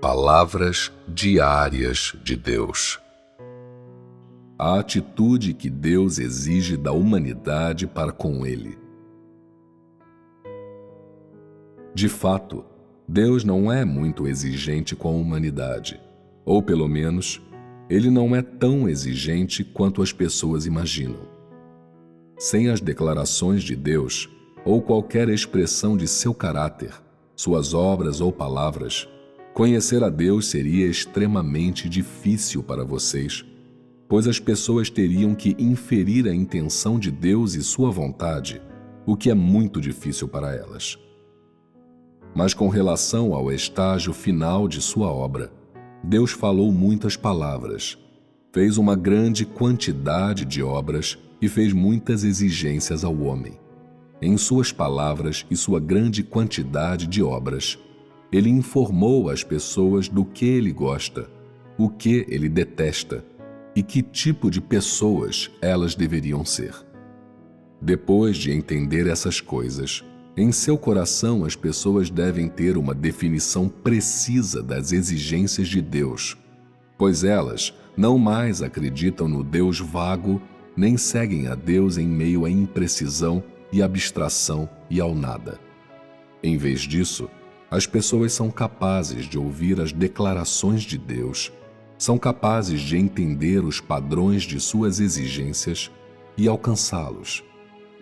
Palavras diárias de Deus. A atitude que Deus exige da humanidade para com Ele. De fato, Deus não é muito exigente com a humanidade, ou pelo menos, Ele não é tão exigente quanto as pessoas imaginam. Sem as declarações de Deus, ou qualquer expressão de seu caráter, suas obras ou palavras, conhecer a Deus seria extremamente difícil para vocês, pois as pessoas teriam que inferir a intenção de Deus e sua vontade, o que é muito difícil para elas. Mas com relação ao estágio final de sua obra, Deus falou muitas palavras, fez uma grande quantidade de obras e fez muitas exigências ao homem. Em suas palavras e sua grande quantidade de obras, Ele informou as pessoas do que Ele gosta, o que Ele detesta e que tipo de pessoas elas deveriam ser. Depois de entender essas coisas, em seu coração as pessoas devem ter uma definição precisa das exigências de Deus, pois elas não mais acreditam no Deus vago, nem seguem a Deus em meio à imprecisão e abstração e ao nada. Em vez disso, as pessoas são capazes de ouvir as declarações de Deus, são capazes de entender os padrões de suas exigências e alcançá-los.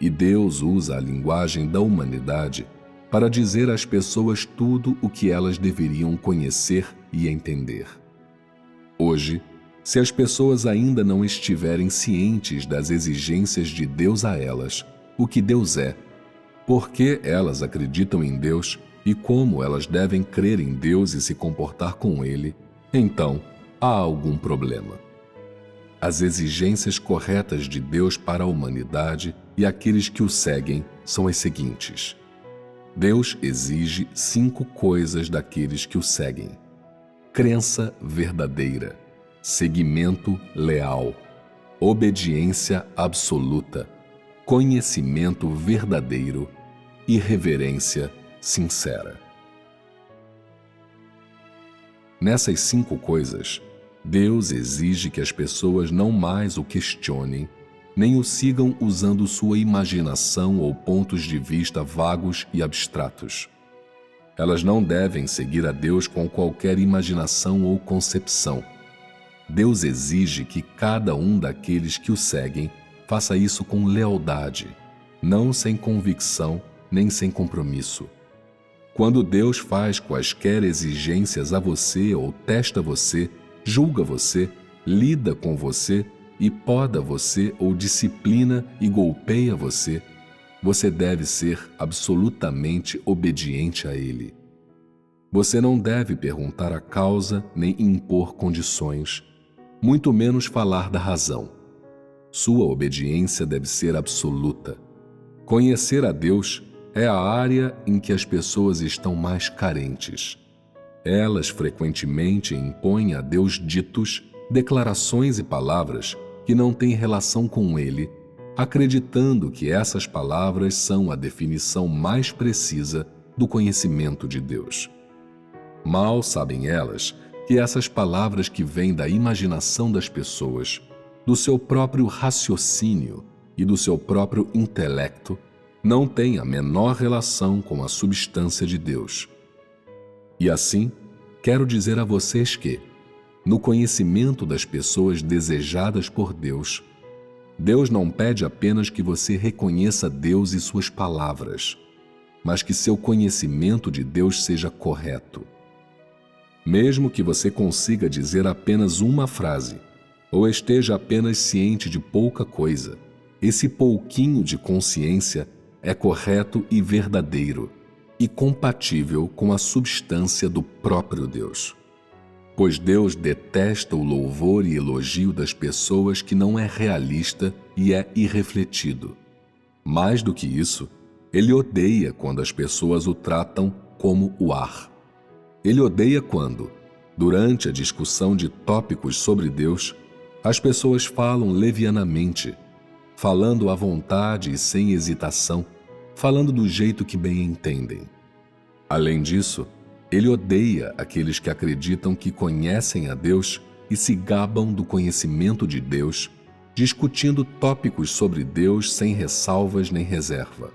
E Deus usa a linguagem da humanidade para dizer às pessoas tudo o que elas deveriam conhecer e entender. Hoje, se as pessoas ainda não estiverem cientes das exigências de Deus a elas, o que Deus é, por que elas acreditam em Deus e como elas devem crer em Deus e se comportar com Ele, então há algum problema. As exigências corretas de Deus para a humanidade e aqueles que o seguem são as seguintes. Deus exige 5 coisas daqueles que o seguem: crença verdadeira, seguimento leal, obediência absoluta, conhecimento verdadeiro e reverência sincera. Nessas 5 coisas, Deus exige que as pessoas não mais o questionem, nem o sigam usando sua imaginação ou pontos de vista vagos e abstratos. Elas não devem seguir a Deus com qualquer imaginação ou concepção. Deus exige que cada um daqueles que o seguem faça isso com lealdade, não sem convicção nem sem compromisso. Quando Deus faz quaisquer exigências a você ou testa você, julga você, lida com você e poda você ou disciplina e golpeia você, você deve ser absolutamente obediente a Ele. Você não deve perguntar a causa nem impor condições, muito menos falar da razão. Sua obediência deve ser absoluta. Conhecer a Deus é a área em que as pessoas estão mais carentes. Elas frequentemente impõem a Deus ditos, declarações e palavras que não têm relação com Ele, acreditando que essas palavras são a definição mais precisa do conhecimento de Deus. Mal sabem elas que essas palavras que vêm da imaginação das pessoas, do seu próprio raciocínio e do seu próprio intelecto, não têm a menor relação com a substância de Deus. E assim, quero dizer a vocês que, no conhecimento das pessoas desejadas por Deus, Deus não pede apenas que você reconheça Deus e suas palavras, mas que seu conhecimento de Deus seja correto. Mesmo que você consiga dizer apenas uma frase, ou esteja apenas ciente de pouca coisa, esse pouquinho de consciência é correto e verdadeiro, e compatível com a substância do próprio Deus. Pois Deus detesta o louvor e elogio das pessoas que não é realista e é irrefletido. Mais do que isso, Ele odeia quando as pessoas o tratam como o ar. Ele odeia quando, durante a discussão de tópicos sobre Deus, as pessoas falam levianamente, falando à vontade e sem hesitação, falando do jeito que bem entendem. Além disso, Ele odeia aqueles que acreditam que conhecem a Deus e se gabam do conhecimento de Deus, discutindo tópicos sobre Deus sem ressalvas nem reserva.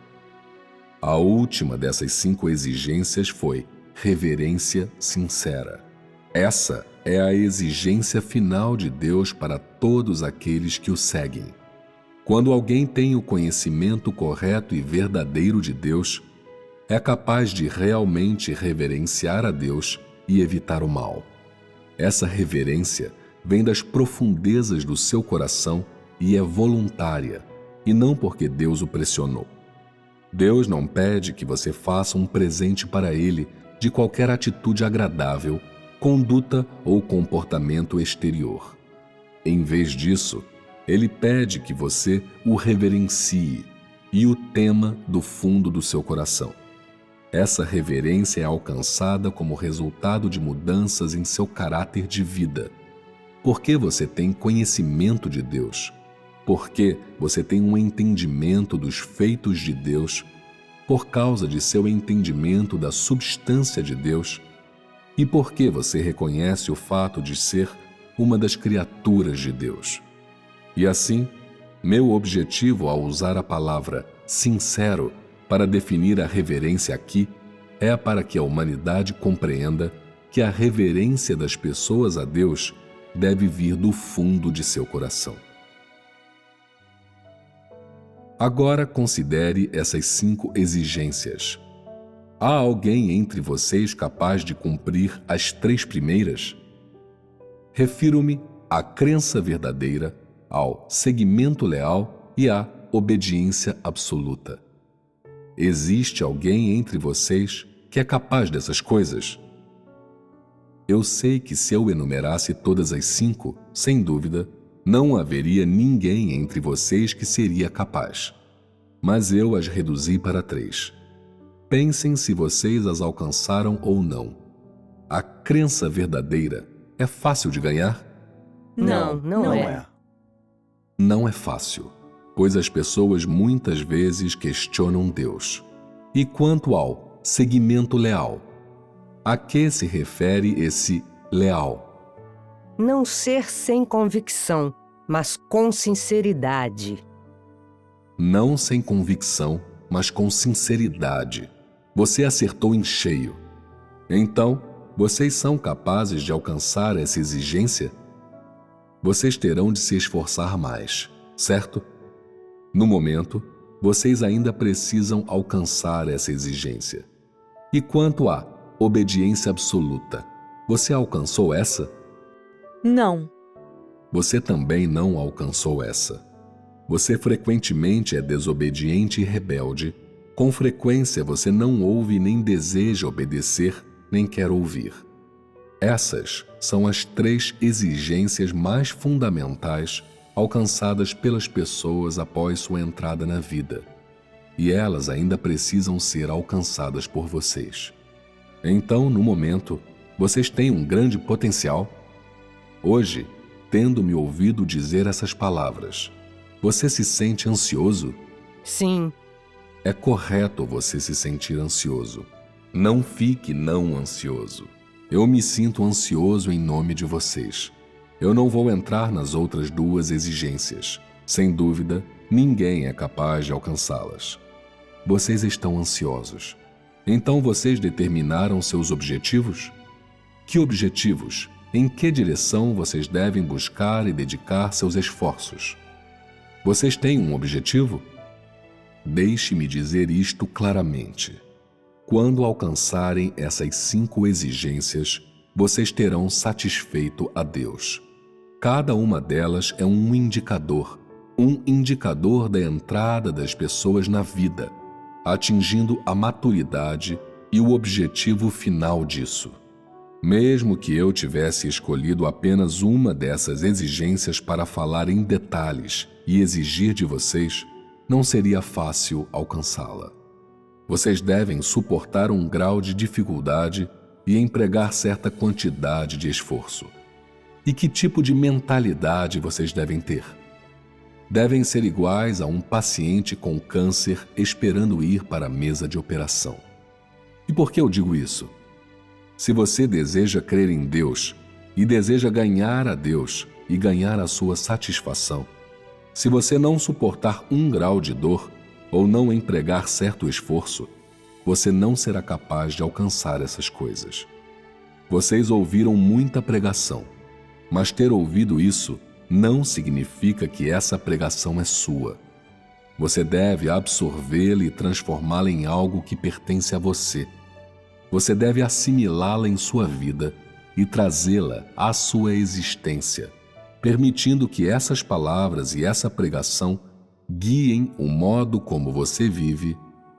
A última dessas 5 exigências foi reverência sincera. Essa é a exigência final de Deus para todos aqueles que o seguem. Quando alguém tem o conhecimento correto e verdadeiro de Deus, é capaz de realmente reverenciar a Deus e evitar o mal. Essa reverência vem das profundezas do seu coração e é voluntária, e não porque Deus o pressionou. Deus não pede que você faça um presente para Ele de qualquer atitude agradável, conduta ou comportamento exterior. Em vez disso, Ele pede que você o reverencie e o tema do fundo do seu coração. Essa reverência é alcançada como resultado de mudanças em seu caráter de vida. Porque você tem conhecimento de Deus, porque você tem um entendimento dos feitos de Deus, por causa de seu entendimento da substância de Deus, e porque você reconhece o fato de ser uma das criaturas de Deus. E assim, meu objetivo ao usar a palavra sincero para definir a reverência aqui é para que a humanidade compreenda que a reverência das pessoas a Deus deve vir do fundo de seu coração. Agora considere essas 5 exigências. Há alguém entre vocês capaz de cumprir as 3 primeiras? Refiro-me à crença verdadeira, ao seguimento leal e à obediência absoluta. Existe alguém entre vocês que é capaz dessas coisas? Eu sei que se eu enumerasse todas as 5, sem dúvida, não haveria ninguém entre vocês que seria capaz. Mas eu as reduzi para 3. Pensem se vocês as alcançaram ou não. A crença verdadeira é fácil de ganhar? Não é. Não é fácil, pois as pessoas muitas vezes questionam Deus. E quanto ao seguimento leal, a que se refere esse leal? Não ser sem convicção, mas com sinceridade. Não sem convicção, mas com sinceridade. Você acertou em cheio. Então, vocês são capazes de alcançar essa exigência? Vocês terão de se esforçar mais, certo? No momento, vocês ainda precisam alcançar essa exigência. E quanto à obediência absoluta, você alcançou essa? Não. Você também não alcançou essa. Você frequentemente é desobediente e rebelde. Com frequência você não ouve nem deseja obedecer, nem quer ouvir. Essas são as 3 exigências mais fundamentais alcançadas pelas pessoas após sua entrada na vida. E elas ainda precisam ser alcançadas por vocês. Então, no momento, vocês têm um grande potencial. Hoje, tendo me ouvido dizer essas palavras, você se sente ansioso? Sim. É correto você se sentir ansioso. Não fique não ansioso. Eu me sinto ansioso em nome de vocês. Eu não vou entrar nas outras 2 exigências. Sem dúvida, ninguém é capaz de alcançá-las. Vocês estão ansiosos. Então vocês determinaram seus objetivos? Que objetivos? Em que direção vocês devem buscar e dedicar seus esforços? Vocês têm um objetivo? Deixe-me dizer isto claramente. Quando alcançarem essas 5 exigências, vocês terão satisfeito a Deus. Cada uma delas é um indicador da entrada das pessoas na vida, atingindo a maturidade e o objetivo final disso. Mesmo que eu tivesse escolhido apenas uma dessas exigências para falar em detalhes e exigir de vocês, não seria fácil alcançá-la. Vocês devem suportar um grau de dificuldade e empregar certa quantidade de esforço. E que tipo de mentalidade vocês devem ter? Devem ser iguais a um paciente com câncer esperando ir para a mesa de operação. E por que eu digo isso? Se você deseja crer em Deus e deseja ganhar a Deus e ganhar a sua satisfação, se você não suportar 1 grau de dor ou não empregar certo esforço, você não será capaz de alcançar essas coisas. Vocês ouviram muita pregação, mas ter ouvido isso não significa que essa pregação é sua. Você deve absorvê-la e transformá-la em algo que pertence a você. Você deve assimilá-la em sua vida e trazê-la à sua existência, permitindo que essas palavras e essa pregação guiem o modo como você vive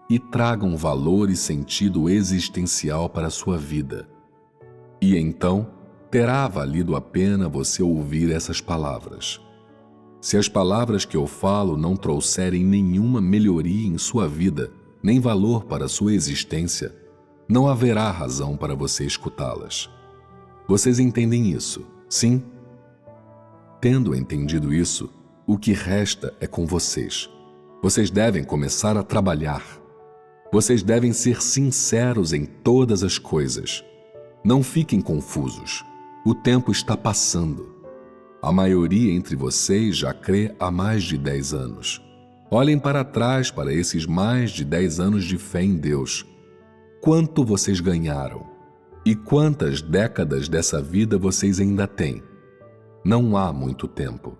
e tragam valor e sentido existencial para a sua vida. E então, terá valido a pena você ouvir essas palavras. Se as palavras que eu falo não trouxerem nenhuma melhoria em sua vida, nem valor para a sua existência, não haverá razão para você escutá-las. Vocês entendem isso, sim? Tendo entendido isso, o que resta é com vocês. Vocês devem começar a trabalhar. Vocês devem ser sinceros em todas as coisas. Não fiquem confusos. O tempo está passando. A maioria entre vocês já crê há mais de 10 anos. Olhem para trás para esses mais de 10 anos de fé em Deus. Quanto vocês ganharam? E quantas décadas dessa vida vocês ainda têm? Não há muito tempo.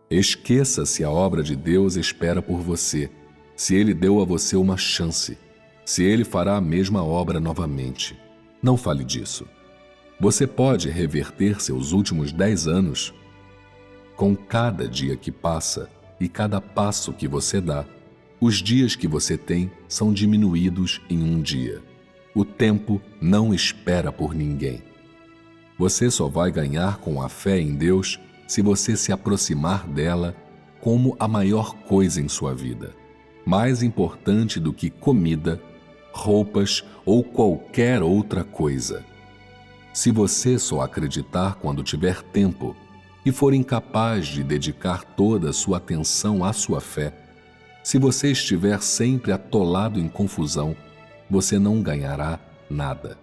Esqueça se a obra de Deus espera por você, se Ele deu a você uma chance, se Ele fará a mesma obra novamente. Não fale disso. Você pode reverter seus últimos 10 anos. Com cada dia que passa e cada passo que você dá, os dias que você tem são diminuídos em um dia. O tempo não espera por ninguém. Você só vai ganhar com a fé em Deus se você se aproximar dela como a maior coisa em sua vida, mais importante do que comida, roupas ou qualquer outra coisa. Se você só acreditar quando tiver tempo e for incapaz de dedicar toda a sua atenção à sua fé, se você estiver sempre atolado em confusão, você não ganhará nada.